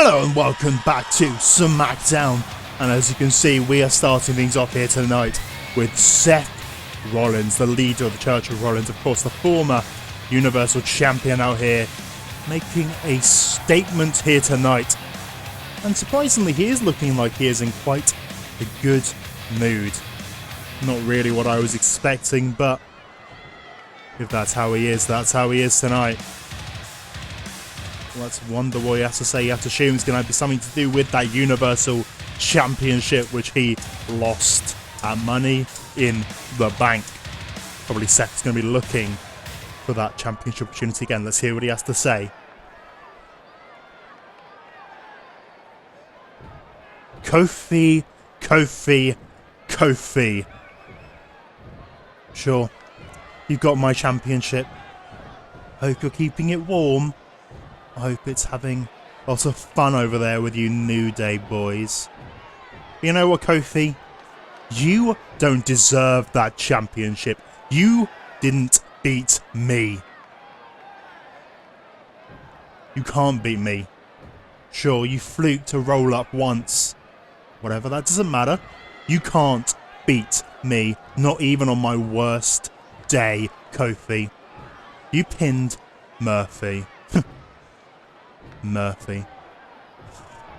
Hello and welcome back to SmackDown, and as you can see we are starting things off here tonight with Seth Rollins, the leader of the Church of Rollins, of course the former Universal Champion out here, making a statement here tonight. And surprisingly he is looking like he is in quite a good mood. Not really what I was expecting, but if that's how he is, that's how he is tonight. Let's wonder what he has to say. You have to assume it's going to be something to do with that Universal Championship, which he lost at Money in the Bank. Probably Seth's going to be looking for that championship opportunity again. Let's hear what he has to say. Kofi. Sure, you've got my championship. Hope you're keeping it warm. I hope it's having lots of fun over there with you New Day boys. You know what, Kofi? You don't deserve that championship. You didn't beat me. You can't beat me. Sure, you fluked to roll up once. Whatever, that doesn't matter. You can't beat me, not even on my worst day, Kofi. You pinned Murphy. Murphy.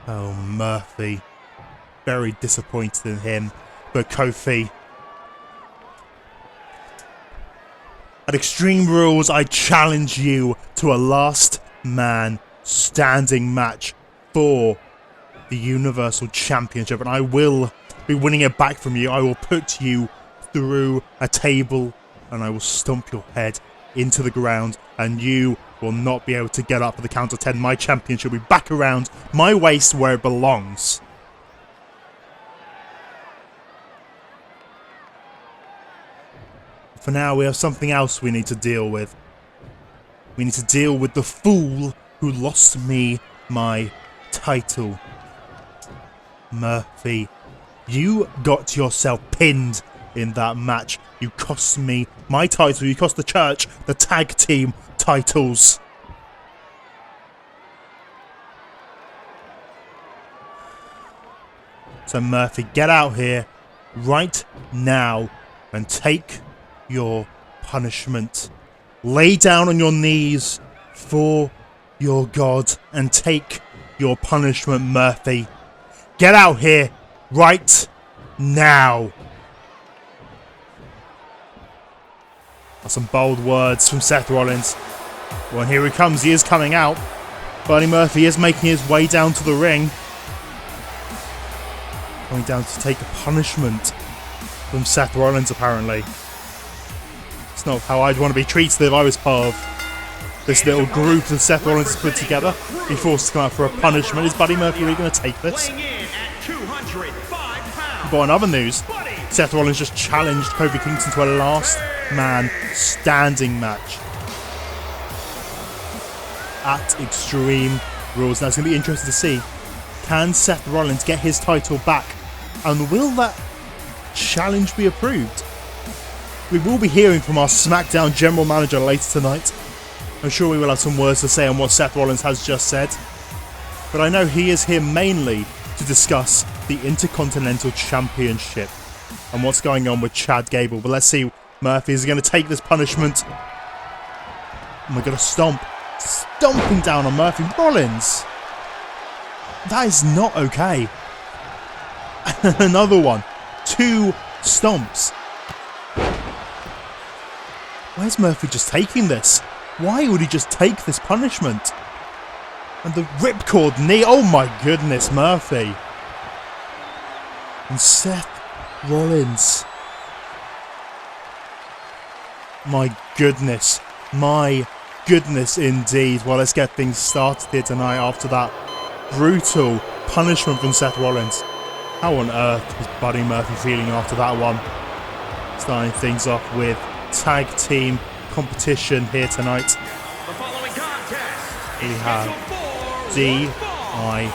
Oh, Murphy. Very disappointed in him. But Kofi. At Extreme Rules, I challenge you to a last man standing match for the Universal Championship. And I will be winning it back from you. I will put you through a table and I will stomp your head into the ground. And you will not be able to get up at the count of 10. My championship will be back around my waist where it belongs. For now, we have something else we need to deal with. We need to deal with the fool who lost me my title. Murphy, you got yourself pinned in that match. You cost me my title. You cost the church the tag team titles. So Murphy, get out here right now and take your punishment. Lay down on your knees for your God and take your punishment, Murphy. Get out here right now. That's some bold words from Seth Rollins. Well, here he comes. He is coming out. Buddy Murphy is making his way down to the ring. Going down to take a punishment from Seth Rollins, apparently. It's not how I'd want to be treated if I was part of this little group that Seth Rollins has put together. Be forced to come out for a punishment. Is Buddy Murphy really going to take this? But in other news, Seth Rollins just challenged Kofi Kingston to a last man standing match at Extreme Rules. Now it's going to be interesting to see, can Seth Rollins get his title back, and will that challenge be approved? We will be hearing from our SmackDown General Manager later tonight. I'm sure we will have some words to say on what Seth Rollins has just said, but I know he is here mainly to discuss the Intercontinental Championship and what's going on with Chad Gable. But let's see, Murphy is going to take this punishment. And we're going to stomping down on Murphy. Rollins, that is not okay. Another one. 2 stomps. Where's Murphy just taking this? Why would he just take this punishment? And the ripcord knee. Oh my goodness, Murphy. And Seth Rollins. My goodness. My goodness indeed. Well, let's get things started here tonight after that brutal punishment from Seth Rollins. How on earth is Buddy Murphy feeling after that one? Starting things off with tag team competition here tonight. The following contest we have DIY,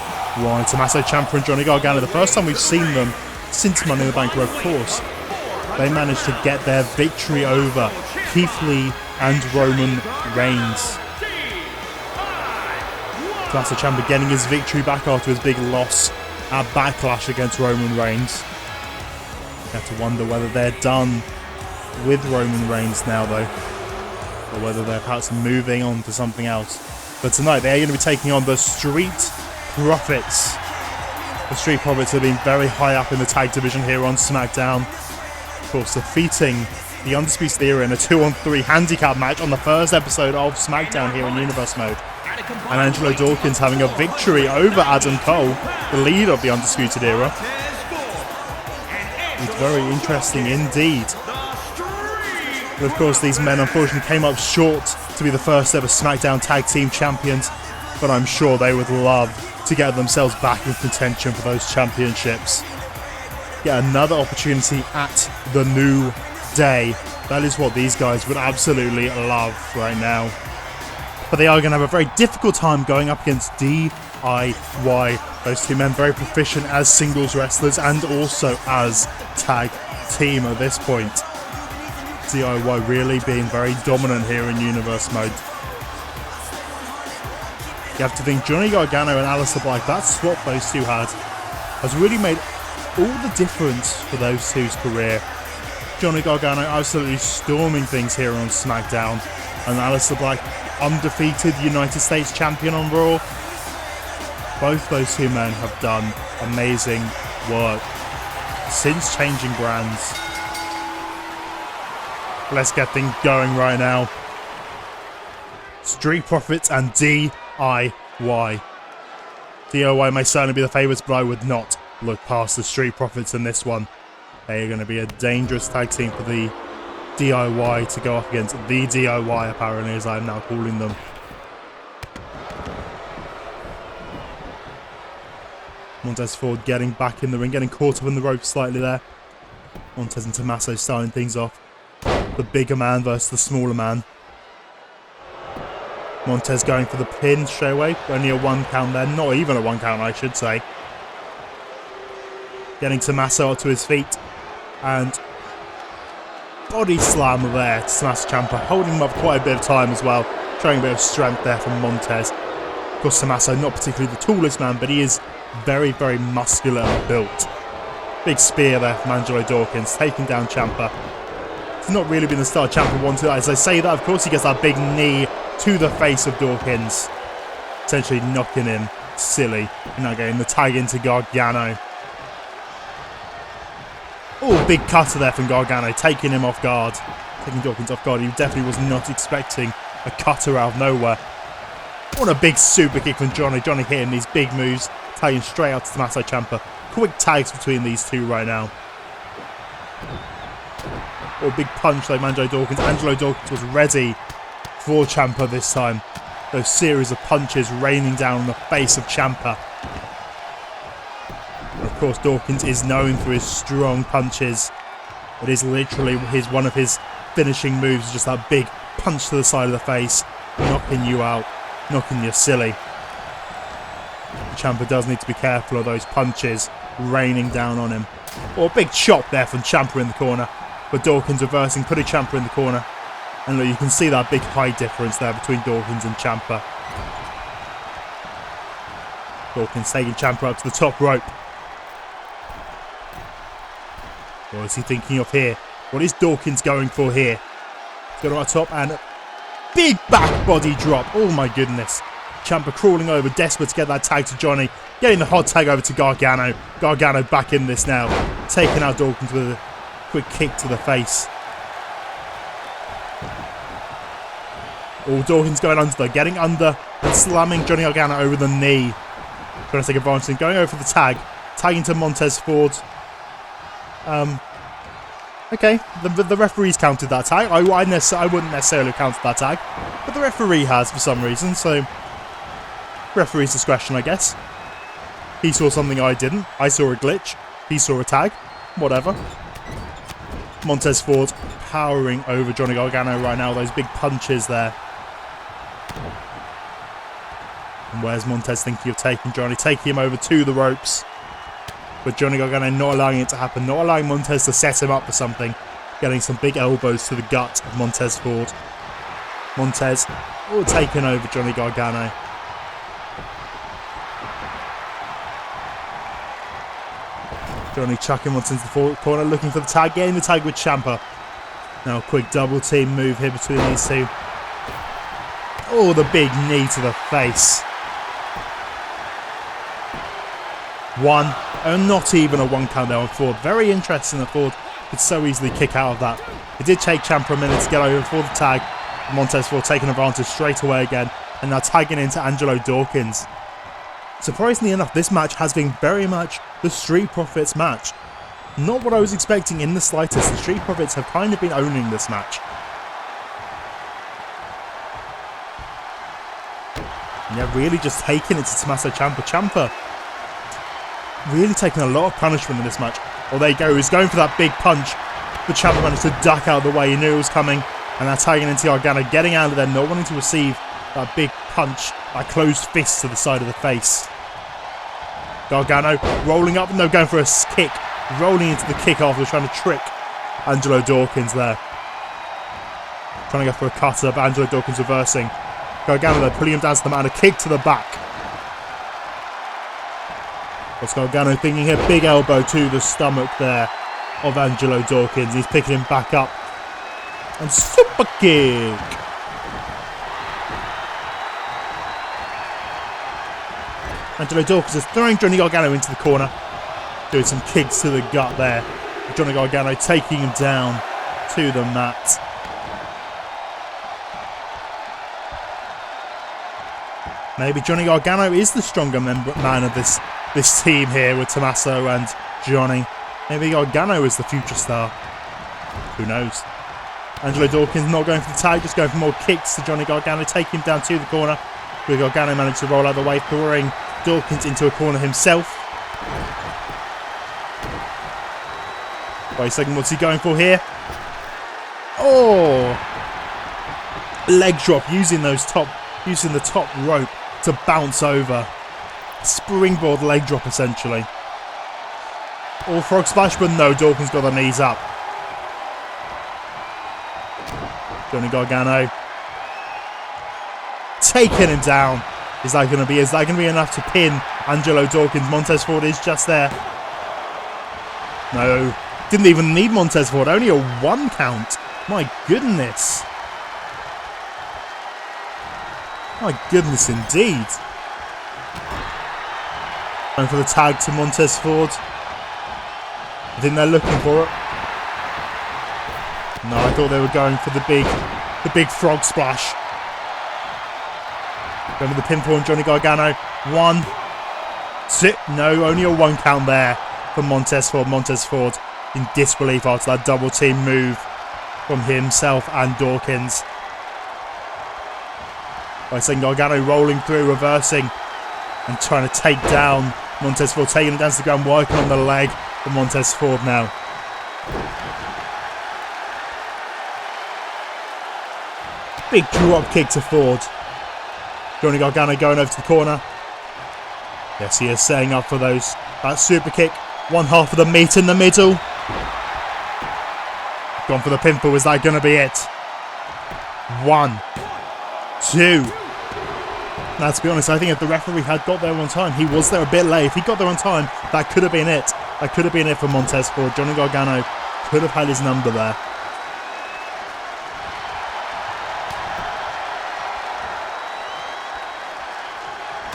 Tommaso Ciampa and Johnny Gargano. The first time we've seen them since Money in the Bank, where of course they managed to get their victory over Keith Lee and Roman Reigns. Tommaso Ciampa getting his victory back after his big loss at Backlash against Roman Reigns. You have to wonder whether they're done with Roman Reigns now, though, or whether they're perhaps moving on to something else. But tonight they're going to be taking on the Street Profits. The Street Profits have been very high up in the tag division here on SmackDown. Of course, defeating the Undisputed Era in a 2-on-3 handicap match on the first episode of SmackDown here in Universe Mode. And Angelo Dawkins having a victory over Adam Cole, the leader of the Undisputed Era. It's very interesting indeed. But of course, these men unfortunately came up short to be the first ever SmackDown Tag Team Champions, but I'm sure they would love to get themselves back in contention for those championships. Get another opportunity at the New Day. That is what these guys would absolutely love right now. But they are going to have a very difficult time going up against DIY. Those two men very proficient as singles wrestlers and also as tag team at this point. DIY really being very dominant here in Universe Mode. You have to think Johnny Gargano and Aleister Black, that swap those two had, has really made all the difference for those two's career. Johnny Gargano absolutely storming things here on SmackDown, and Aleister Black undefeated United States champion on Raw. Both those two men have done amazing work since changing brands. Let's get things going right now. Street Profits and DIY. DIY may certainly be the favourites, but I would not look past the Street Profits in this one. They are going to be a dangerous tag team for the DIY to go up against the DIY, apparently, as I'm now calling them. Montez Ford getting back in the ring, getting caught up in the ropes slightly there. Montez and Tommaso starting things off. The bigger man versus the smaller man. Montez going for the pin straight away. Only a 1 count there. Not even a 1 count, I should say. Getting Tommaso up to his feet. And body slam there to Tommaso Ciampa. Holding him up quite a bit of time as well. Showing a bit of strength there from Montez. Of course, Tommaso not particularly the tallest man, but he is very, very muscular and built. Big spear there from Angelo Dawkins. Taking down Ciampa. It's not really been the start Ciampa wanted. As I say that, of course, he gets that big knee to the face of Dawkins. Essentially knocking him silly. And now getting the tag into Gargano. Oh, big cutter there from Gargano. Taking him off guard. Taking Dawkins off guard. He definitely was not expecting a cutter out of nowhere. What a big super kick from Johnny. Johnny hitting these big moves. Tagging straight out to Tommaso Ciampa. Quick tags between these two right now. Oh, big punch though, Angelo Dawkins. Angelo Dawkins was ready for Ciampa this time. Those series of punches raining down on the face of Ciampa. And of course, Dawkins is known for his strong punches. It is literally one of his finishing moves, just that big punch to the side of the face, knocking you out, knocking you silly. Ciampa does need to be careful of those punches raining down on him. Oh, a big chop there from Ciampa in the corner. But Dawkins reversing, putting Ciampa in the corner. And look, you can see that big height difference there between Dawkins and Ciampa. Dawkins taking Ciampa up to the top rope. What is he thinking of here? What is Dawkins going for here? He's got him up top and big back body drop. Oh my goodness. Ciampa crawling over, desperate to get that tag to Johnny. Getting the hot tag over to Gargano. Gargano back in this now. Taking out Dawkins with a quick kick to the face. Oh, Dawkins going under though. Getting under and slamming Johnny Gargano over the knee. Trying to take advantage and going over for the tag. Tagging to Montez Ford. Okay, the referee's counted that tag. I wouldn't necessarily have counted that tag. But the referee has for some reason, so referee's discretion, I guess. He saw something I didn't. I saw a glitch. He saw a tag. Whatever. Montez Ford powering over Johnny Gargano right now. Those big punches there. And where's Montez thinking of taking Johnny? Taking him over to the ropes. But Johnny Gargano not allowing it to happen. Not allowing Montez to set him up for something. Getting some big elbows to the gut of Montez Ford. Montez taking over Johnny Gargano. Johnny chucking once into the corner, looking for the tag, getting the tag with Ciampa. Now a quick double team move here between these two. Oh, the big knee to the face. One, and not even a 1 count there on Ford. Very interesting that Ford could so easily kick out of that. It did take Ciampa a minute to get over for the tag. Montez Ford taking advantage straight away again, and now tagging into Angelo Dawkins. Surprisingly enough, this match has been very much the Street Profits match. Not what I was expecting in the slightest. The Street Profits have kind of been owning this match. And they're really just taking it to Tommaso Ciampa. Ciampa really taking a lot of punishment in this match. Oh, there you go. He's going for that big punch. But Ciampa managed to duck out of the way. He knew it was coming. And now tagging into Gargano, getting out of there, not wanting to receive that big punch, that closed fist to the side of the face. Gargano rolling up, no, going for a kick. Rolling into the kick after trying to trick Angelo Dawkins there. Trying to go for a cutter, but Angelo Dawkins reversing. Gargano there, pulling him down to the mat, a kick to the back. What's Gargano thinking here? Big elbow to the stomach there of Angelo Dawkins. He's picking him back up. And super kick. Angelo Dawkins is throwing Johnny Gargano into the corner. Doing some kicks to the gut there. Johnny Gargano taking him down to the mat. Maybe Johnny Gargano is the stronger man of this team here with Tommaso and Johnny. Maybe Gargano is the future star. Who knows? Angelo Dawkins not going for the tag, just going for more kicks to Johnny Gargano, taking him down to the corner. With Gargano managed to roll out of the way, throwing Dawkins into a corner himself. Wait a second, what's he going for here? Oh! Leg drop, using the top rope to bounce over. Springboard leg drop, essentially. Or frog splash, but no, Dawkins got the knees up. Johnny Gargano taking him down. Is that going to be enough to pin Angelo Dawkins? Montez Ford is just there. No, didn't even need Montez Ford. Only a 1 count. My goodness. My goodness indeed. Going for the tag to Montez Ford. I think they're looking for it. No, I thought they were going for the big frog splash. Going for the pinfall on Johnny Gargano. 1, 2. No, only a 1 count there for Montez Ford. Montez Ford in disbelief after that double team move from himself and Dawkins. By saying Gargano rolling through, reversing, and trying to take down Montez Ford, taking him down to the ground, working on the leg for Montez Ford now. Big drop kick to Ford. Johnny Gargano going over to the corner. Yes, he is setting up for that super kick. 1/2 of the meat in the middle. Gone for the pinfall. Is that going to be it? 1, 2. Now, to be honest, I think if the referee had got there on time, he was there a bit late. If he got there on time, that could have been it. That could have been it for Montez Ford. Johnny Gargano could have had his number there.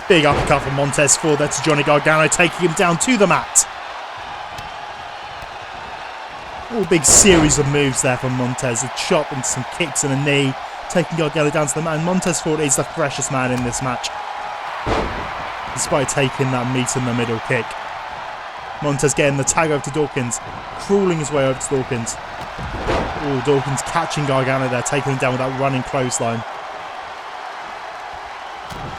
Big uppercut from Montez Ford there to Johnny Gargano, taking him down to the mat. All big series of moves there from Montez. A chop and some kicks and a knee, taking Gargano down to the mat. And Montez Ford is the freshest man in this match, despite taking that meat in the middle kick. Montez getting the tag over to Dawkins, crawling his way over to Dawkins. Oh, Dawkins catching Gargano there, taking him down with that running clothesline.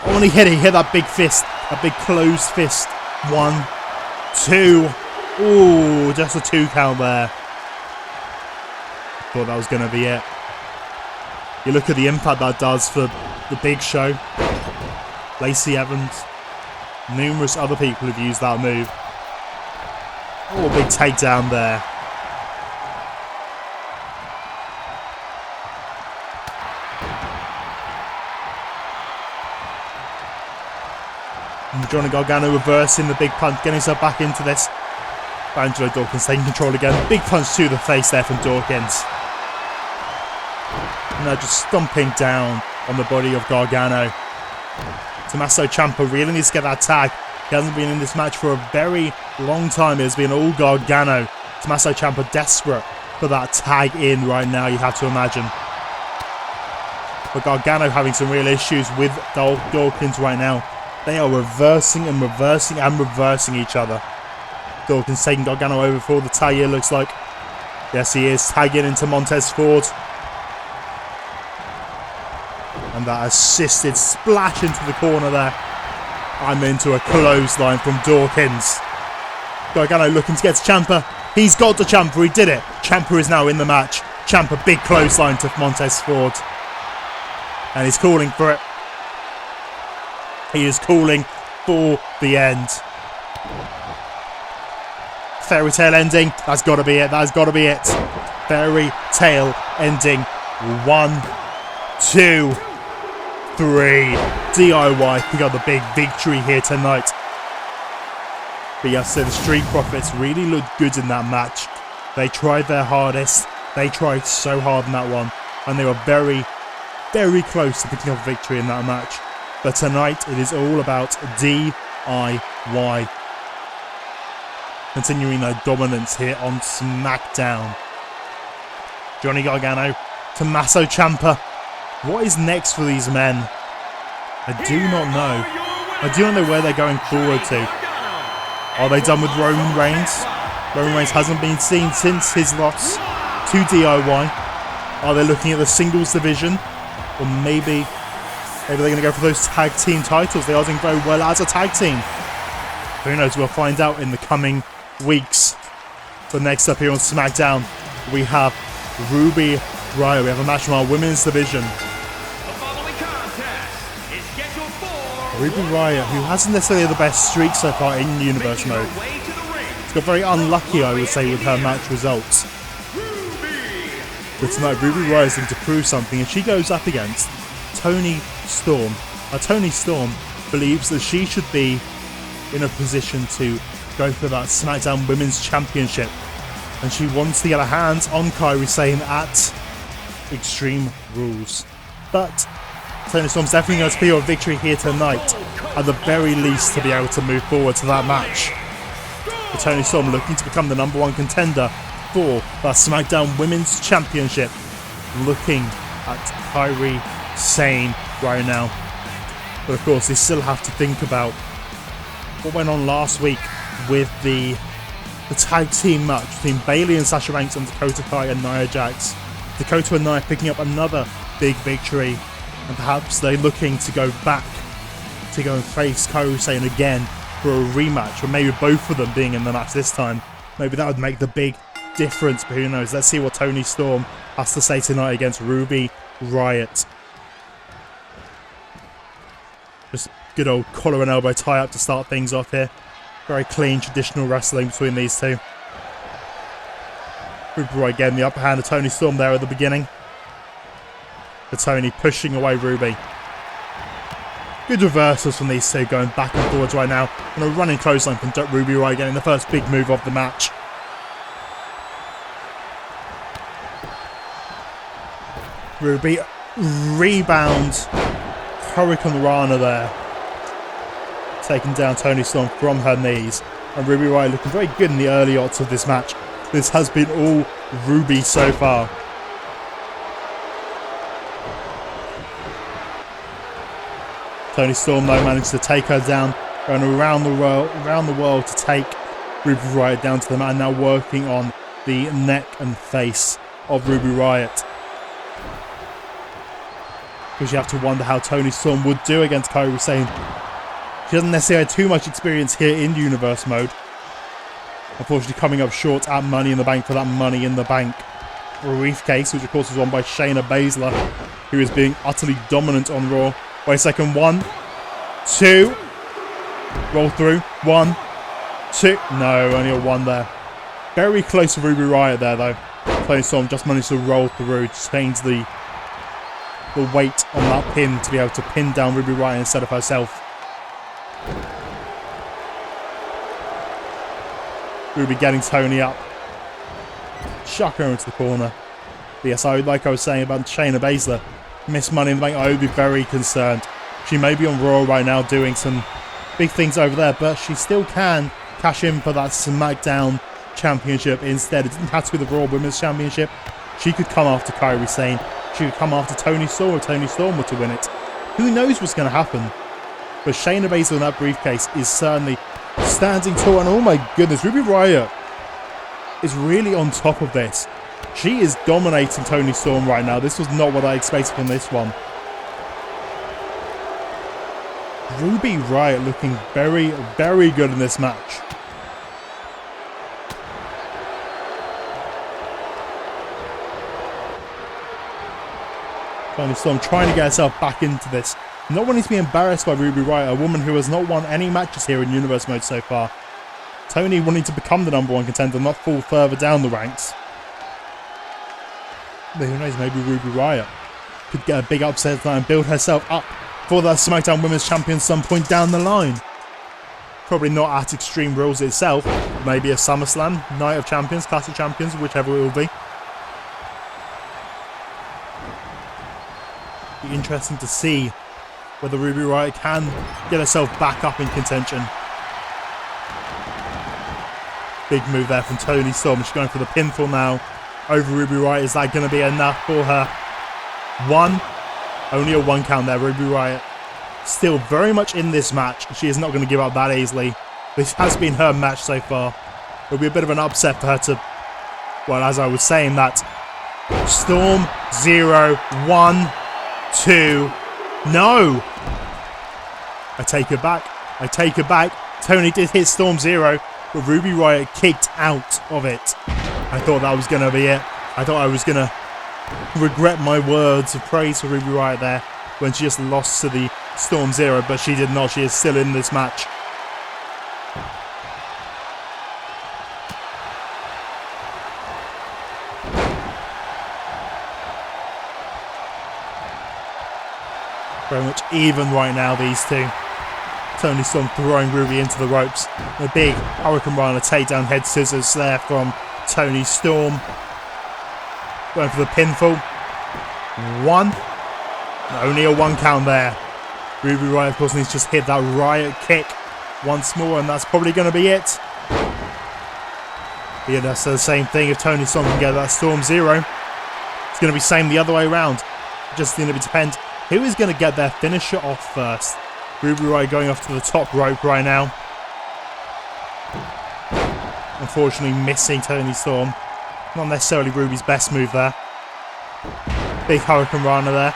Oh, and he hit that big fist, that big closed fist. 1, 2. Oh, just a 2 count there. Thought that was going to be it. You look at the impact that does for the Big Show. Lacey Evans. Numerous other people have used that move. Oh, big takedown there. And Johnny Gargano reversing the big punch, getting himself back into this. Angelo Dawkins taking control again. Big punch to the face there from Dawkins. Now just stomping down on the body of Gargano. Tommaso Ciampa really needs to get that tag. He hasn't been in this match for a very long time. It has been all Gargano. Tommaso Ciampa desperate for that tag in right now, you have to imagine. But Gargano having some real issues with Dawkins right now. They are reversing and reversing and reversing each other. Dawkins taking Gargano over for the tag, it looks like. Yes, he is tagging into Montez Ford. And that assisted splash into the corner there. I'm into a clothesline from Dawkins. Gargano looking to get to Ciampa. He's got to Ciampa. He did it. Ciampa is now in the match. Ciampa, big clothesline to Montez Ford. And he's calling for it. He is calling for the end. Fairy tale ending. That's got to be it. That's got to be it. Fairy tale ending. 1, 2, 3. DIY. We got the big victory here tonight. But you have to say the Street Profits really looked good in that match. They tried their hardest. They tried so hard in that one. And they were very, very close to picking up a victory in that match. But tonight it is all about DIY. Continuing their dominance here on SmackDown. Johnny Gargano, Tommaso Ciampa. What is next for these men? I do not know. I do not know where they're going forward to. Are they done with Roman Reigns? Roman Reigns hasn't been seen since his loss to DIY. Are they looking at the singles division? Or maybe they're going to go for those tag team titles. They are doing very well as a tag team. Who knows? We'll find out in the coming weeks. So next up here on SmackDown, we have Ruby Riott. We have a match from our women's division. Ruby Riott, who hasn't necessarily the best streak so far in Universe mode. She's got very unlucky, I would say, with her match results. But tonight, Ruby Riott is going to prove something, and she goes up against Toni Storm. Now, Toni Storm believes that she should be in a position to go for that SmackDown Women's Championship. And she wants to get her hands on Kairi Sane at Extreme Rules. But Toni Storm's definitely going to feel a victory here tonight, at the very least, to be able to move forward to that match. But Toni Storm looking to become the #1 contender for that SmackDown Women's Championship. Looking at Kairi Sane right now. But of course, they still have to think about what went on last week with the tag team match between Bayley and Sasha Banks and Dakota Kai and Nia Jax. Dakota and Nia picking up another big victory. And perhaps they're looking to go back to go and face Kairi Sane again for a rematch, or maybe both of them being in the match this time. Maybe that would make the big difference, but who knows. Let's see what Toni Storm has to say tonight against Ruby Riott. Just good old collar and elbow tie up to start things off here. Very clean, traditional wrestling between these two. Ruby Riott getting the upper hand of Toni Storm there at the beginning. For Toni pushing away Ruby. Good reversals from these two, going back and forwards right now. And a running clothesline from Ruby Riott getting the first big move of the match. Ruby rebounds Hurricane Rana there. Taking down Toni Storm from her knees. And Ruby Riott looking very good in the early odds of this match. This has been all Ruby so far. Toni Storm though managed to take her down, going around the world to take Ruby Riott down to the mat, and now working on the neck and face of Ruby Riott. Because you have to wonder how Toni Storm would do against Kairi Sane. She doesn't necessarily have too much experience here in Universe mode. Unfortunately coming up short at Money in the Bank for that Money in the Bank briefcase, which of course was won by Shayna Baszler, who is being utterly dominant on Raw. Wait a second, 1, 2, roll through, 1, 2, no, only a 1 there. Very close to Ruby Riott there though. Toni Storm just managed to roll through, change the weight on that pin to be able to pin down Ruby Riott instead of herself. Ruby getting Toni up. Chuck her into the corner. But yes, like I was saying about Shayna Baszler, Miss Money in the Bank, I would be very concerned. She may be on Raw right now doing some big things over there, but she still can cash in for that SmackDown Championship instead. It doesn't have to be the Raw Women's Championship. She could come after Kairi Sane. She could come after Toni Storm if Toni Storm were to win it. Who knows what's going to happen? But Shayna Baszler in that briefcase is certainly standing tall. And oh my goodness, Ruby Riott is really on top of this. She is dominating Toni Storm right now. This was not what I expected from this one. Ruby Riott looking very, very good in this match. Toni Storm trying to get herself back into this. Not wanting to be embarrassed by Ruby Riott, a woman who has not won any matches here in Universe Mode so far. Toni wanting to become the #1 contender, not fall further down the ranks. But who knows, maybe Ruby Riott could get a big upset tonight and build herself up for that SmackDown Women's Champion some point down the line. Probably not at Extreme Rules itself, maybe a SummerSlam, Night of Champions, Classic Champions, whichever it will be. Be interesting to see whether Ruby Riott can get herself back up in contention. Big move there from Toni Storm. She's going for the pinfall now over Ruby Riott. Is that going to be enough for her? One. Only a 1 count there. Ruby Riott still very much in this match. She is not going to give up that easily. This has been her match so far. It'll be a bit of an upset for her to, well, as I was saying, that Storm 0, 1, 2. No! I take it back. I take it back. Toni did hit Storm 0, but Ruby Riott kicked out of it. I thought that was going to be it. I thought I was going to regret my words of praise for Ruby Riott there when she just lost to the Storm 0, but she did not. She is still in this match. Very much even right now, these two. Toni Storm throwing Ruby into the ropes. A big Hurricane Rana takedown head scissors there from Toni Storm. Going for the pinfall. 1. Only a 1 count there. Ruby Riott, of course, needs to just hit that Riott kick once more, and that's probably going to be it. Yeah, that's the same thing. If Toni Storm can get that Storm 0, it's going to be same the other way around. Just going to depend who is going to get their finisher off first. Ruby Riott going off to the top rope right now. Unfortunately missing Toni Storm. Not necessarily Ruby's best move there. Big Hurricane Rana there.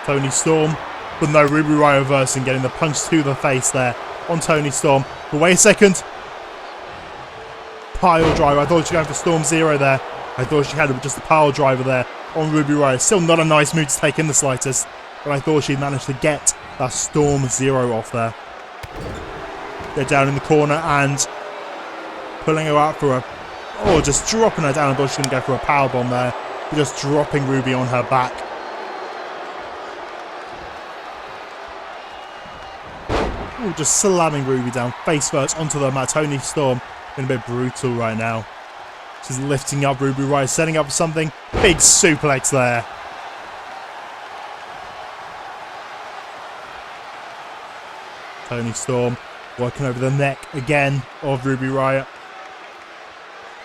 Toni Storm. But no, Ruby Riott reversing, getting the punch to the face there on Toni Storm. But wait a second. Pile driver. I thought she was going for Storm 0 there. I thought she had just a pile driver there on Ruby Riott. Still not a nice move to take in the slightest. But I thought she'd managed to get that Storm 0 off there. They're down in the corner and pulling her out for a... Oh, just dropping her down. I thought she was going to go for a powerbomb there. Just dropping Ruby on her back. Oh, just slamming Ruby down face first onto the mat. Toni Storm being a bit brutal right now. She's lifting up Ruby Riott, setting up something. Big suplex there. Toni Storm working over the neck again of Ruby Riott.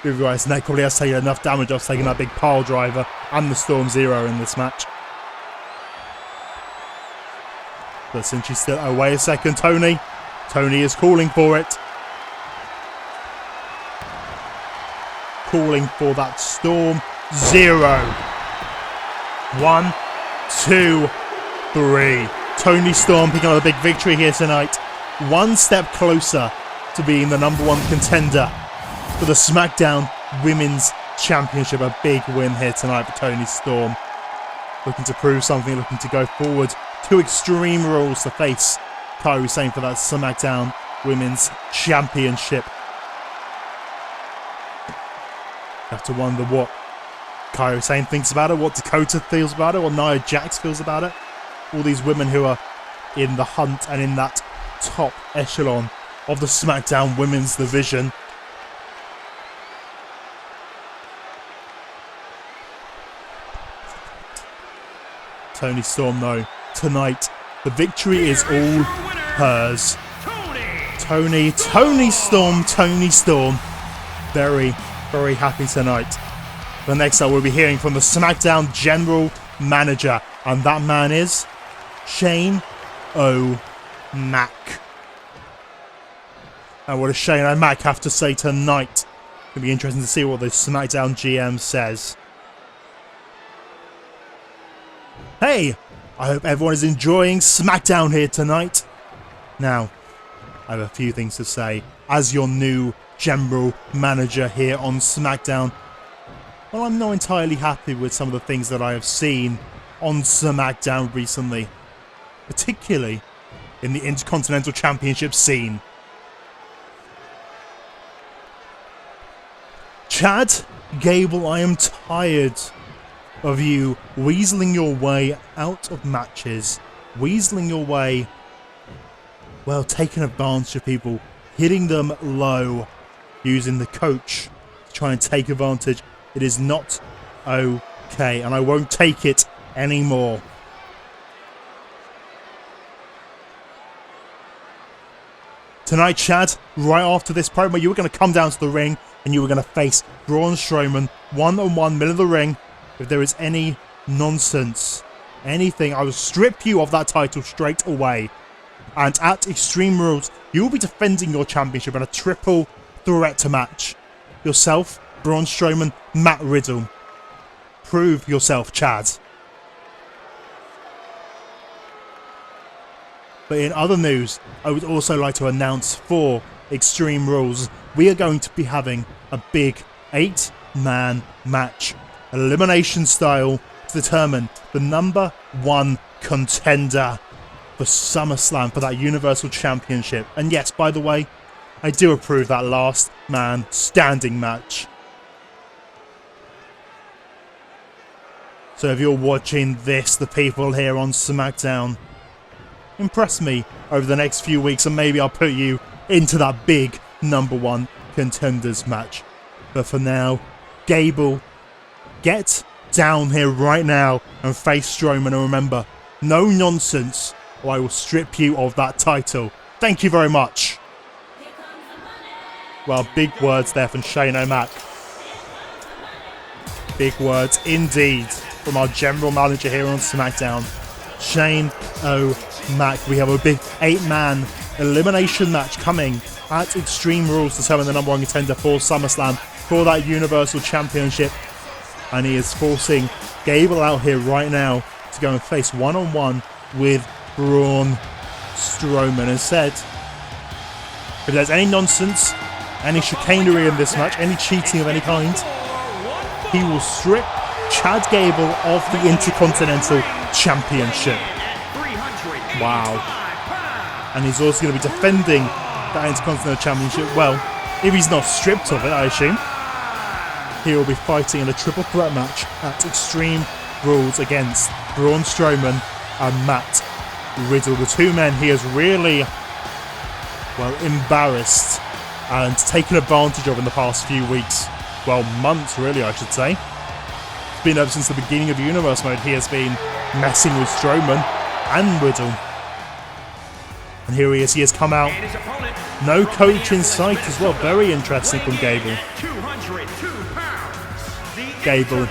Ruby Riott's neck probably has taken enough damage off taking that big pile driver and the Storm 0 in this match. But since she's still... Oh, wait a second, Toni. Toni is calling for it. Calling for that Storm 0. 1, 2, 3. Toni Storm picking up a big victory here tonight. One step closer to being the #1 contender for the SmackDown Women's Championship. A big win here tonight for Toni Storm. Looking to prove something, looking to go forward to Extreme Rules to face Kairi Sane for that SmackDown Women's Championship. You have to wonder what Kairi Sane thinks about it, what Dakota feels about it, what Nia Jax feels about it. All these women who are in the hunt and in that top echelon of the SmackDown Women's Division. Toni Storm, though, tonight, the victory is all hers. Toni Storm. Very, very happy tonight. But next up, we'll be hearing from the SmackDown General Manager, and that man is Shane O'Mac. And what does Shane O'Mac have to say tonight? It'll be interesting to see what the SmackDown GM says. Hey, I hope everyone is enjoying SmackDown here tonight. Now, I have a few things to say. As your new general manager here on SmackDown, well, I'm not entirely happy with some of the things that I have seen on SmackDown recently, particularly in the Intercontinental Championship scene. Chad Gable, I am tired of you weaseling your way out of matches, weaseling your way, well, taking advantage of people, hitting them low, using the coach to try and take advantage. It is not okay, and I won't take it anymore. Tonight, Chad, right after this promo, you were going to come down to the ring and you were going to face Braun Strowman one-on-one, middle of the ring. If there is any nonsense, anything, I will strip you of that title straight away. And at Extreme Rules, you will be defending your championship in a triple threat match. Yourself, Braun Strowman, Matt Riddle. Prove yourself, Chad. But in other news, I would also like to announce for Extreme Rules, we are going to be having a big 8-man match, elimination style, to determine the number 1 contender for SummerSlam for that Universal Championship. And yes, by the way, I do approve that last man standing match. So if you're watching this, the people here on SmackDown, impress me over the next few weeks and maybe I'll put you into that big number 1 contenders match. But for now, Gable, get down here right now and face Strowman, and remember, no nonsense or I will strip you of that title. Thank you very much. Well, big words there from Shane O'Mac. Big words indeed from our general manager here on SmackDown, Shane O'Mac. We have a big 8-man elimination match coming at Extreme Rules to determine the number 1 contender for SummerSlam for that Universal Championship. And he is forcing Gable out here right now to go and face one-on-one with Braun Strowman. And said, if there's any nonsense, any chicanery in this match, any cheating of any kind, he will strip Chad Gable of the Intercontinental Championship. Wow. And he's also going to be defending that Intercontinental Championship. Well, if he's not stripped of it, I assume, he will be fighting in a triple threat match at Extreme Rules against Braun Strowman and Matt Riddle. The two men he has really, well, embarrassed and taken advantage of in the past few weeks. Well, months really, I should say. It's been ever since the beginning of Universe Mode. He has been messing with Strowman and Riddle. And here he is. He has come out. No coach in sight as well. Very interesting from Gable. Gable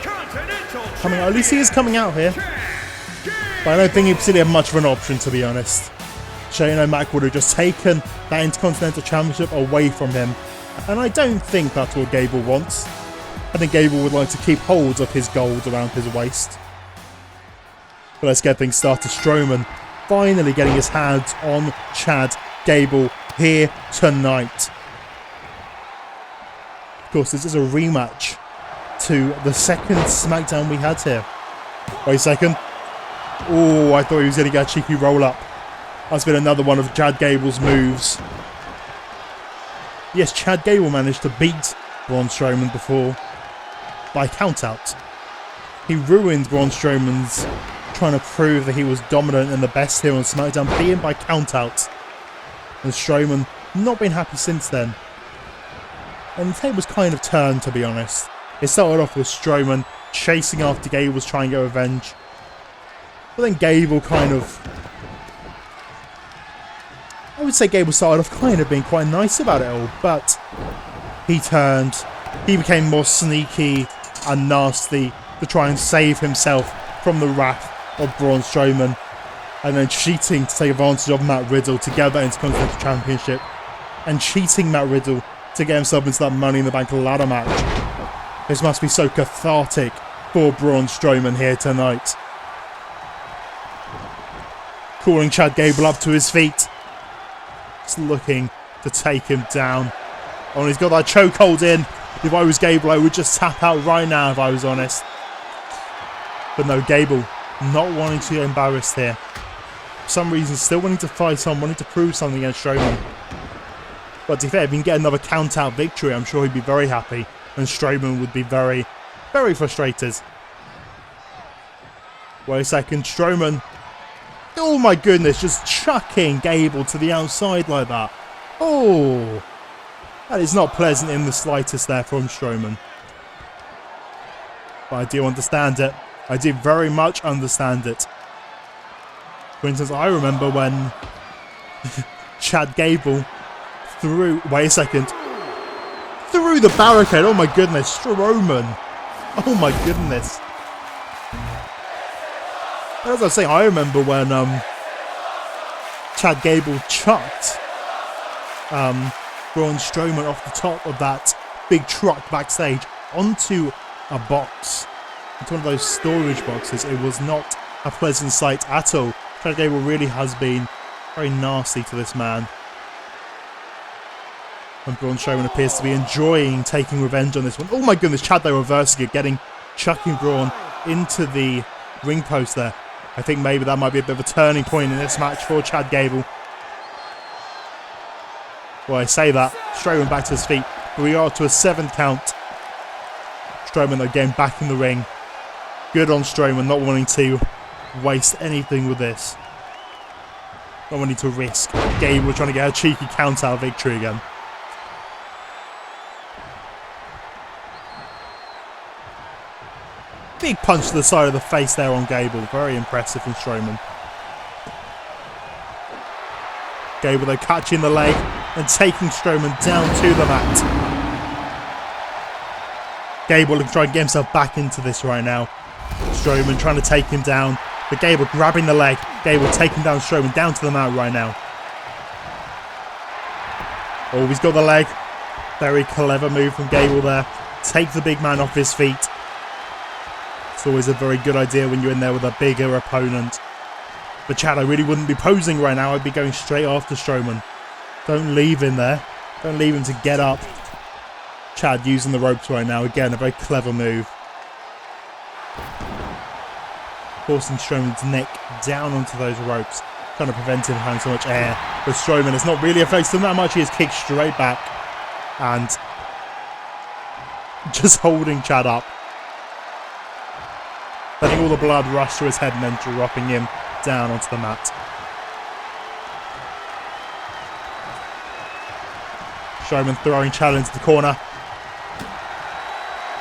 coming out. At least he is coming out here. But I don't think he particularly had much of an option, to be honest. Shane O'Mac would have just taken that Intercontinental Championship away from him. And I don't think that's what Gable wants. I think Gable would like to keep hold of his gold around his waist. But let's get things started. Strowman finally getting his hands on Chad Gable here tonight. Of course, this is a rematch to the second SmackDown we had here. Wait a second. Oh, I thought he was going to get a cheeky roll-up. That's been another one of Chad Gable's moves. Yes, Chad Gable managed to beat Braun Strowman before by count-out. He ruined Braun Strowman's trying to prove that he was dominant and the best here on SmackDown, beating by count-out. And Strowman Not been happy since then. And the tables kind of turned, to be honest. It started off with Strowman chasing after Gable's trying to get revenge. But then Gable kind of... I would say Gable started off kind of being quite nice about it all, but he turned. He became more sneaky and nasty to try and save himself from the wrath of Braun Strowman. And then cheating to take advantage of Matt Riddle to get that Intercontinental Championship. And cheating Matt Riddle to get himself into that Money in the Bank ladder match. This must be so cathartic for Braun Strowman here tonight. Calling Chad Gable up to his feet. Just looking to take him down. Oh, and he's got that chokehold in. If I was Gable, I would just tap out right now if I was honest. But no, Gable not wanting to get embarrassed here. For some reason, still wanting to fight on, wanting to prove something against Strowman. But to be fair, if he can get another count-out victory, I'm sure he'd be very happy. And Strowman would be very, very frustrated. Wait a second, Strowman. Oh my goodness, just chucking Gable to the outside like that. Oh, that is not pleasant in the slightest there from Strowman. But I do understand it. I do very much understand it. For instance, I remember when Chad Gable threw... Wait a second. Through the barricade. Oh my goodness. Strowman. Oh my goodness. As I was saying, I remember when Chad Gable chucked Braun Strowman off the top of that big truck backstage onto a box. Into one of those storage boxes. It was not a pleasant sight at all. Chad Gable really has been very nasty to this man. And Braun Strowman appears to be enjoying taking revenge on this one. Oh my goodness, Chad though reversing it, chucking Braun into the ring post there. I think maybe that might be a bit of a turning point in this match for Chad Gable. Well, I say that. Strowman back to his feet. We are to a 7 count. Strowman though getting back in the ring. Good on Strowman, not wanting to waste anything with this. Not wanting to risk Gable trying to get a cheeky count-out victory again. Big punch to the side of the face there on Gable. Very impressive from Strowman. Gable though catching the leg and taking Strowman down to the mat. Gable looking to try and get himself back into this right now. Strowman trying to take him down. But Gable grabbing the leg. Gable taking down Strowman down to the mat right now. Oh, he's got the leg. Very clever move from Gable there. Take the big man off his feet. It's always a very good idea when you're in there with a bigger opponent. But Chad, I really wouldn't be posing right now. I'd be going straight after Strowman. Don't leave him there. Don't leave him to get up. Chad using the ropes right now. Again, a very clever move. Forcing Strowman's neck down onto those ropes. Trying to prevent him having so much air. But Strowman has not really affected him that much. He has kicked straight back. And just holding Chad up. Letting all the blood rush to his head and then dropping him down onto the mat. Strowman throwing Chad into the corner.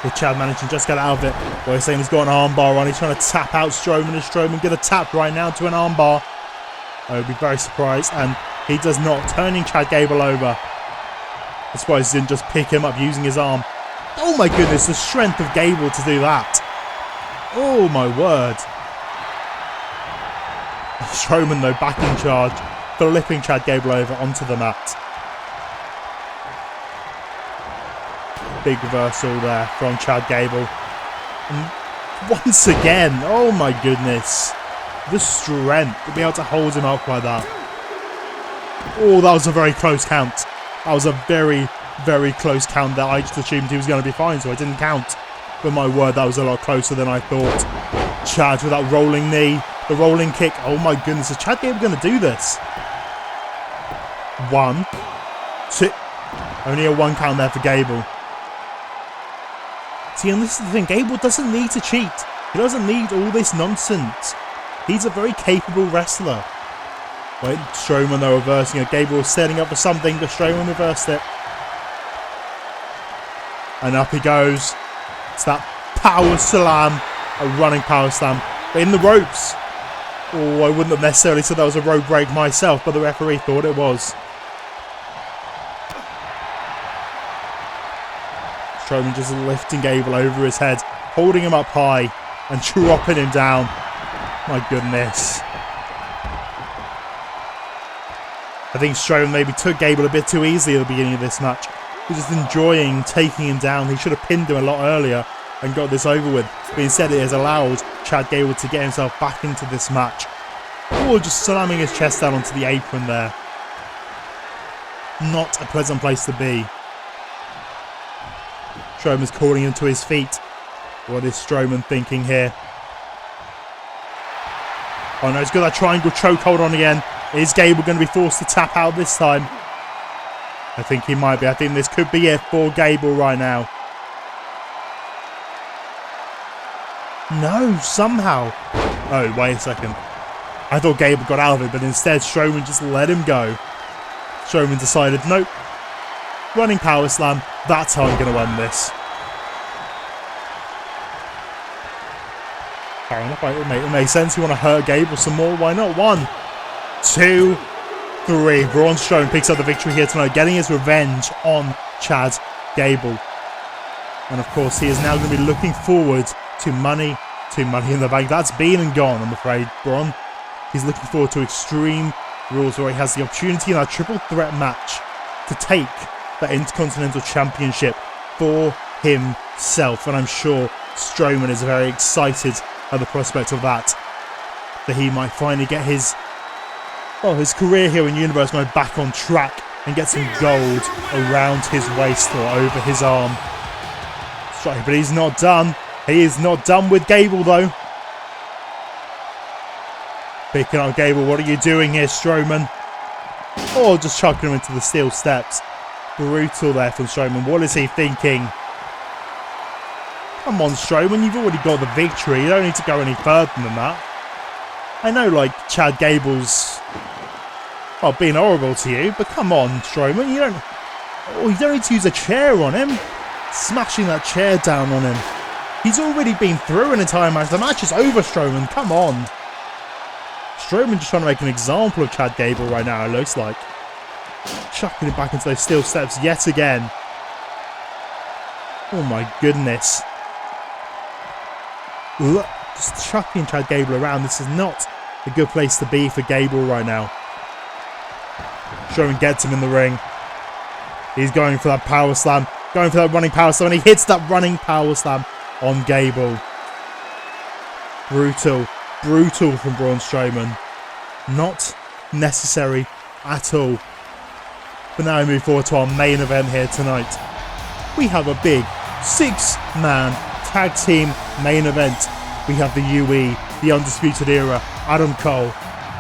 With Chad managing to just get out of it. Well, he's saying he's got an armbar on. He's trying to tap out Strowman. And Strowman get a tap right now to an armbar. I would be very surprised. And he does not. Turning Chad Gable over. I'm surprised he didn't just pick him up using his arm. Oh my goodness, the strength of Gable to do that. Oh my word. Strowman though back in charge. Flipping Chad Gable over onto the mat. Big reversal there from Chad Gable. And once again, oh my goodness. The strength to be able to hold him up like that. Oh, that was a very close count. That was a very, very close count that I just assumed he was going to be fine, so I didn't count. But my word, that was a lot closer than I thought. Chad with that rolling knee, the rolling kick. Oh my goodness, is Chad Gable going to do this? 1, 2. Only a 1 count there for Gable. See, and this is the thing, Gable doesn't need to cheat. He doesn't need all this nonsense. He's a very capable wrestler. Wait, Strowman though reversing it. Gable was setting up for something, but Strowman reversed it. And up he goes. It's that power slam, a running power slam, but in the ropes. Oh, I wouldn't have necessarily said that was a rope break myself, but the referee thought it was. Strowman just lifting Gable over his head, holding him up high and dropping him down. My goodness. I think Strowman maybe took Gable a bit too easily at the beginning of this match. He was just enjoying taking him down. He should have pinned him a lot earlier and got this over with. But instead it has allowed Chad Gable to get himself back into this match. Or just slamming his chest down onto the apron there. Not a pleasant place to be. Strowman's calling him to his feet. What is Strowman thinking here? Oh no, he's got that triangle chokehold on again. Is Gable going to be forced to tap out this time? I think he might be. I think this could be it for Gable right now. No, somehow. Oh, wait a second. I thought Gable got out of it, but instead Strowman just let him go. Strowman decided, nope. Running power slam. That's how I'm going to end this. Fair enough. It makes sense. You want to hurt Gable some more? Why not? 1, 2, 3. Braun Strowman picks up the victory here tonight, getting his revenge on Chad Gable. And of course, he is now going to be looking forward to Money in the Bank. That's been and gone, I'm afraid, Braun. He's looking forward to Extreme Rules, where he has the opportunity in our triple threat match to take that Intercontinental Championship for himself. And I'm sure Strowman is very excited at the prospect of that. That he might finally get his career here in Universe mode back on track and get some gold around his waist or over his arm. But he's not done. He is not done with Gable though. Picking up Gable. What are you doing here, Strowman? Oh, just chucking him into the steel steps. Brutal there from Strowman. What is he thinking? Come on, Strowman. You've already got the victory. You don't need to go any further than that. I know, like, Chad Gable's being horrible to you, but come on, Strowman. You don't need to use a chair on him. Smashing that chair down on him. He's already been through an entire match. The match is over, Strowman. Come on. Strowman just trying to make an example of Chad Gable right now, it looks like. Chucking him back into those steel steps yet again. Oh my goodness. Look, just chucking Chad Gable around. This is not a good place to be for Gable right now. Strowman gets him in the ring. He's going for that power slam. Going for that running power slam. And he hits that running power slam on Gable. Brutal. Brutal from Braun Strowman. Not necessary at all. But now we move forward to our main event here tonight. We have a big 6-man tag team main event. We have the UE, the Undisputed Era, Adam Cole,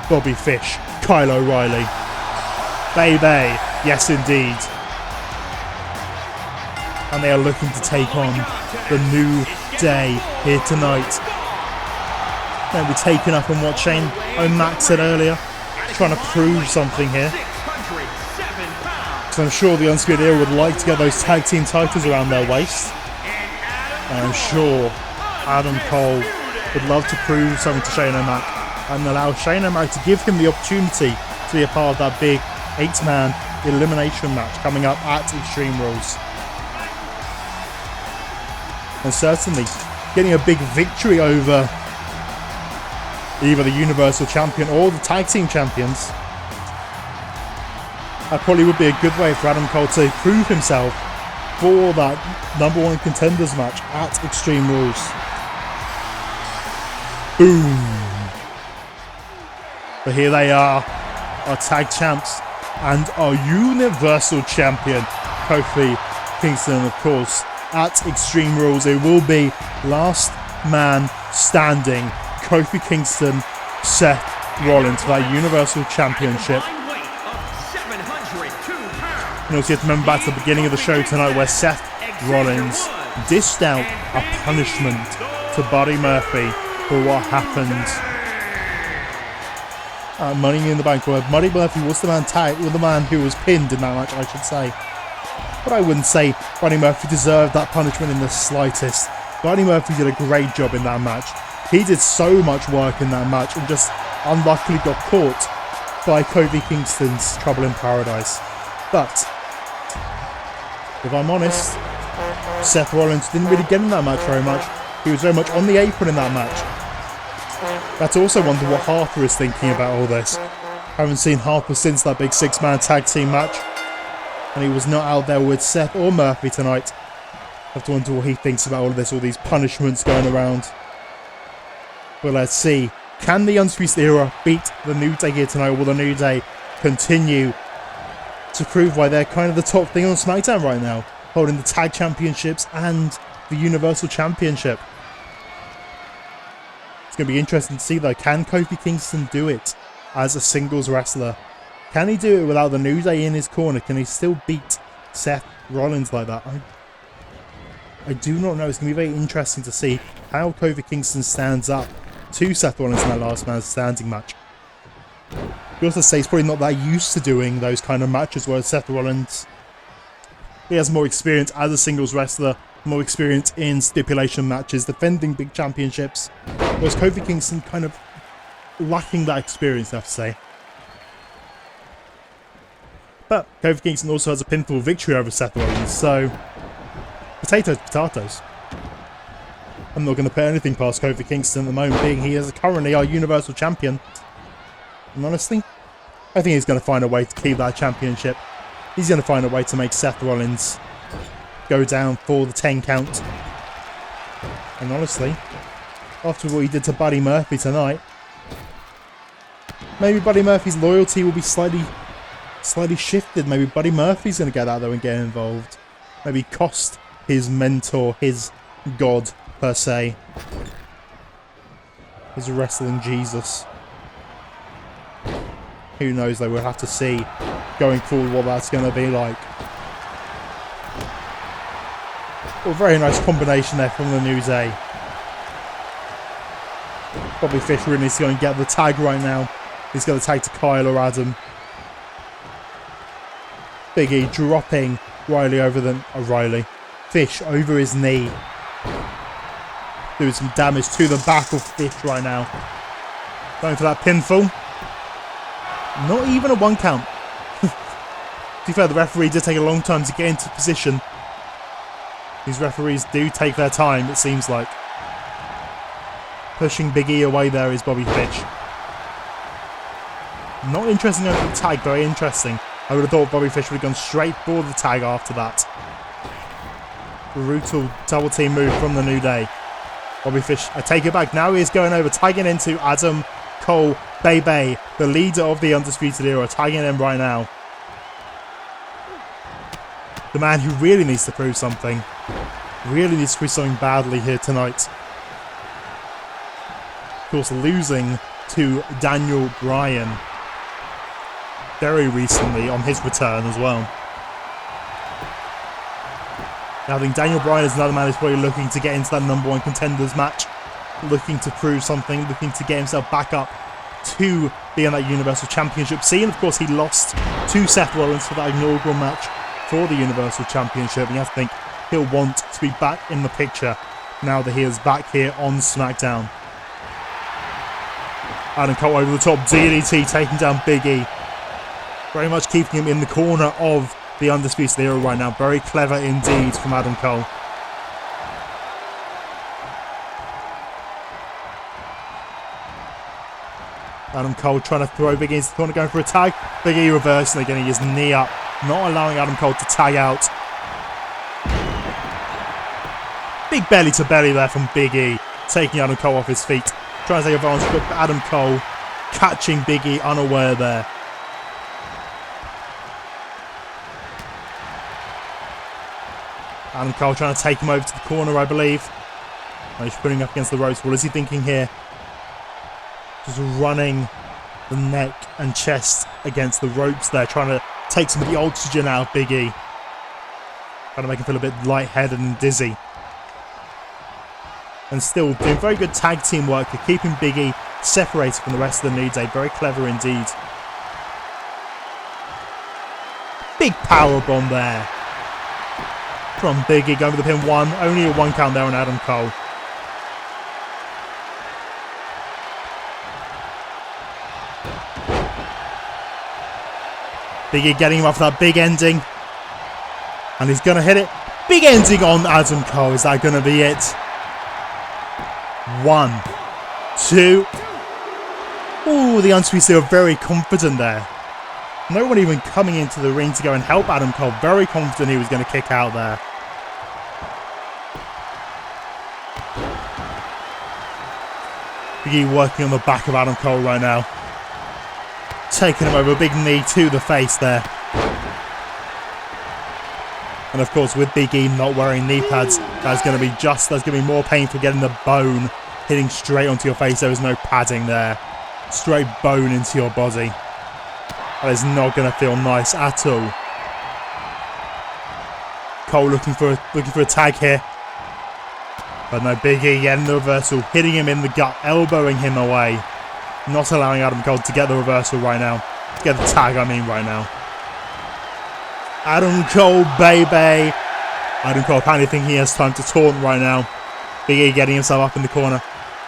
Bobby Fish, Kyle O'Reilly. Baby, yes indeed. And they are looking to take on the New Day here tonight. They'll be taken up on what Shane O'Mac said earlier, trying to prove something here. So I'm sure the Undisputed Era would like to get those tag team titles around their waist. And I'm sure Adam Cole would love to prove something to Shane O'Mac and allow Shane O'Mac to give him the opportunity to be a part of that big 8-man elimination match coming up at Extreme Rules. And certainly getting a big victory over either the Universal Champion or the Tag Team Champions. That probably would be a good way for Adam Cole to prove himself for that #1 contenders match at Extreme Rules. Boom. But here they are, our tag champs and our Universal Champion, Kofi Kingston, of course. At Extreme Rules, it will be last man standing. Kofi Kingston, Seth Rollins for that Universal Championship. And also you have to remember back to the beginning of the show tonight where Seth Rollins dished out a punishment to Buddy Murphy for what happened Money in the Bank, where Buddy Murphy was the man who was pinned in that match, I should say. But I wouldn't say Buddy Murphy deserved that punishment in the slightest. Buddy Murphy did a great job in that match. He did so much work in that match and just unluckily got caught by Kofi Kingston's Trouble in Paradise. But, if I'm honest, Seth Rollins didn't really get in that match very much. He was very much on the apron in that match. That's also wonder what Harper is thinking about all this. Haven't seen Harper since that big 6-man tag team match. And he was not out there with Seth or Murphy tonight. I have to wonder what he thinks about all of this, all these punishments going around. But let's see. Can the Undisputed Era beat the New Day here tonight? Or will the New Day continue to prove why they're kind of the top thing on SmackDown right now? Holding the Tag Championships and the Universal Championship. It's going to be interesting to see though. Can Kofi Kingston do it as a singles wrestler? Can he do it without the New Day in his corner? Can he still beat Seth Rollins like that? I do not know. It's going to be very interesting to see how Kofi Kingston stands up to Seth Rollins in that last man standing match. You also say he's probably not that used to doing those kind of matches, whereas Seth Rollins, he has more experience as a singles wrestler, more experience in stipulation matches, defending big championships, whereas Kofi Kingston kind of lacking that experience, I have to say. But Kofi Kingston also has a pinfall victory over Seth Rollins, so potatoes, potatoes. I'm not going to put anything past Kofi Kingston at the moment, being he is currently our Universal Champion. And honestly, I think he's going to find a way to keep that championship. He's going to find a way to make Seth Rollins go down for the 10 count. And honestly, after what he did to Buddy Murphy tonight, maybe Buddy Murphy's loyalty will be slightly shifted. Maybe Buddy Murphy's going to get out there and get involved. Maybe cost his mentor, his god, per se. His wrestling Jesus. Who knows though, we'll have to see going forward what that's going to be like. Well, very nice combination there from the New Day. Bobby Fish really needs to go and get the tag right now. He's got the tag to Kyle or Adam. Big E dropping Fish over his knee. Doing some damage to the back of Fish right now. Going for that pinfall. Not even a 1 count. To be fair, the referee did take a long time to get into position. These referees do take their time, it seems like. Pushing Big E away there is Bobby Fish. Not interesting over the tag, very interesting. I would have thought Bobby Fish would have gone straight for the tag after that. Brutal double team move from the New Day. Bobby Fish, I take it back. Now he's going over, tagging into Adam Cole Bay, the leader of the Undisputed Era, tagging in right now. The man who really needs to prove something. Really needs to prove something badly here tonight. Of course, losing to Daniel Bryan very recently on his return as well. Now, I think Daniel Bryan is another man who's probably looking to get into that #1 contenders match. Looking to prove something, looking to get himself back up to be in that Universal Championship scene. Of course, he lost to Seth Rollins for that inaugural match for the Universal Championship. And you have to think he'll want to be back in the picture now that he is back here on SmackDown. Adam Cole over the top, DDT taking down Big E. Very much keeping him in the corner of the Undisputed Era right now. Very clever indeed from Adam Cole. Adam Cole trying to throw Big E into the corner, going for a tag. Big E reversing, getting his knee up, not allowing Adam Cole to tag out. Big belly to belly there from Big E, taking Adam Cole off his feet. Trying to take advantage, but Adam Cole catching Big E unaware there. Adam Cole trying to take him over to the corner, I believe. Oh, he's putting up against the ropes. What is he thinking here? Just running the neck and chest against the ropes there, trying to take some of the oxygen out of Big E. Trying to make him feel a bit lightheaded and dizzy. And still doing very good tag team work, keeping Big E separated from the rest of the New Day. Very clever indeed. Big power bomb there from Big E, going for the pin. Only a 1 count there on Adam Cole. Big E getting him off that big ending. And he's going to hit it. Big ending on Adam Cole. Is that going to be it? 1, 2. Ooh, the Undisputed Era very confident there. No one even coming into the ring to go and help Adam Cole. Very confident he was going to kick out there. Big E working on the back of Adam Cole right now. Taking him over, a big knee to the face there. And of course, with Big E not wearing knee pads, that's going to be more painful getting the bone hitting straight onto your face. There is no padding there. Straight bone into your body. That is not going to feel nice at all. Cole looking for a tag here. But no, Big E getting the reversal, hitting him in the gut, elbowing him away. Not allowing Adam Cole to get the reversal right now. To get the tag, I mean, right now. Adam Cole, baby. Adam Cole apparently thinking he has time to taunt right now. Big E getting himself up in the corner.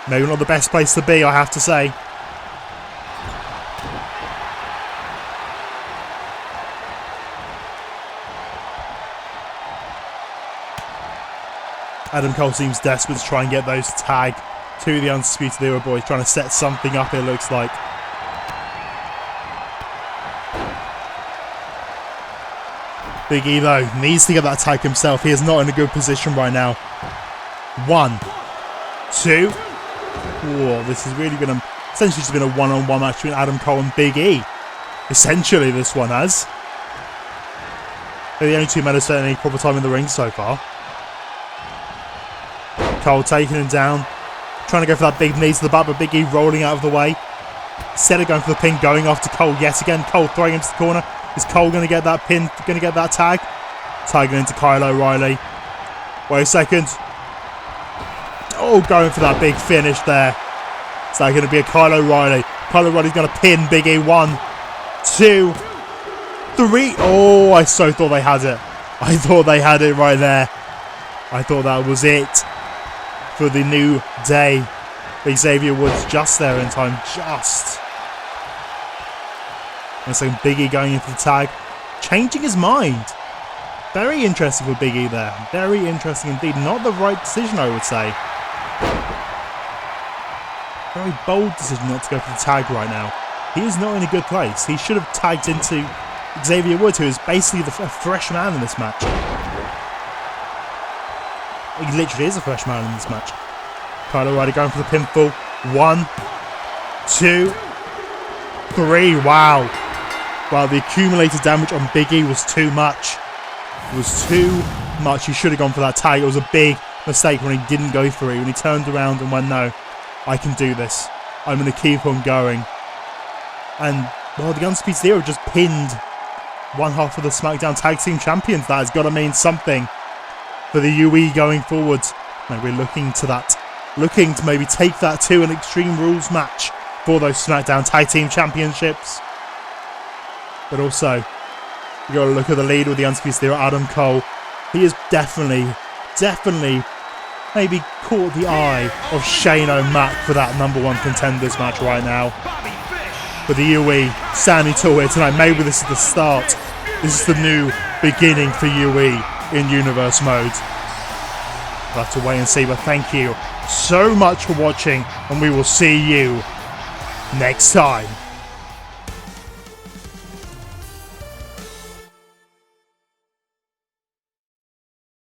Maybe not the best place to be, I have to say. Adam Cole seems desperate to try and get those tag to the Undisputed Era boys, trying to set something up, it looks like. Big E, though, needs to get that tag himself. He is not in a good position right now. 1, 2. Whoa, this has really been essentially just been a one-on-one match between Adam Cole and Big E. Essentially, this one has. They're the only two men who spent any proper time in the ring so far. Cole taking him down. Trying to go for that big knee to the butt, but Big E rolling out of the way. Instead of going for the pin, going after Cole yet again. Cole throwing him to the corner. Is Cole going to get that pin? Going to get that tag? Tagging into Kyle O'Reilly. Wait a second. Oh, going for that big finish there. Is that going to be a Kyle O'Reilly? Kyle O'Reilly's going to pin Big E. 1, 2, 3. Oh, I so thought they had it. I thought they had it right there. I thought that was it for the New Day. But Xavier Woods just there in time. Just. And so Big E going into the tag. Changing his mind. Very interesting for Big E there. Very interesting indeed. Not the right decision, I would say. Very bold decision not to go for the tag right now. He is not in a good place. He should have tagged into Xavier Woods, who is basically a fresh man in this match. He literally is a fresh man in this match. Kyle O'Reilly going for the pinfall. 1, 2, 3. Wow. Wow, the accumulated damage on Big E was too much. It was too much. He should have gone for that tag. It was a big mistake when he didn't go for it. When he turned around and went, no, I can do this. I'm going to keep on going. And, well, the Undisputed Era just pinned one half of the SmackDown Tag Team Champions. That has got to mean something for the UE going forward. Maybe we're looking to that. Looking to maybe take that to an Extreme Rules match for those SmackDown Tag Team Championships. But also, you got to look at the lead with the Undisputed Era, Adam Cole. He is definitely maybe caught the eye of Shane O'Mac for that #1 contenders match right now. But the UE standing tall here tonight. Maybe this is the start. This is the new beginning for UE in Universe mode. We'll have to wait and see, but thank you so much for watching, and we will see you next time.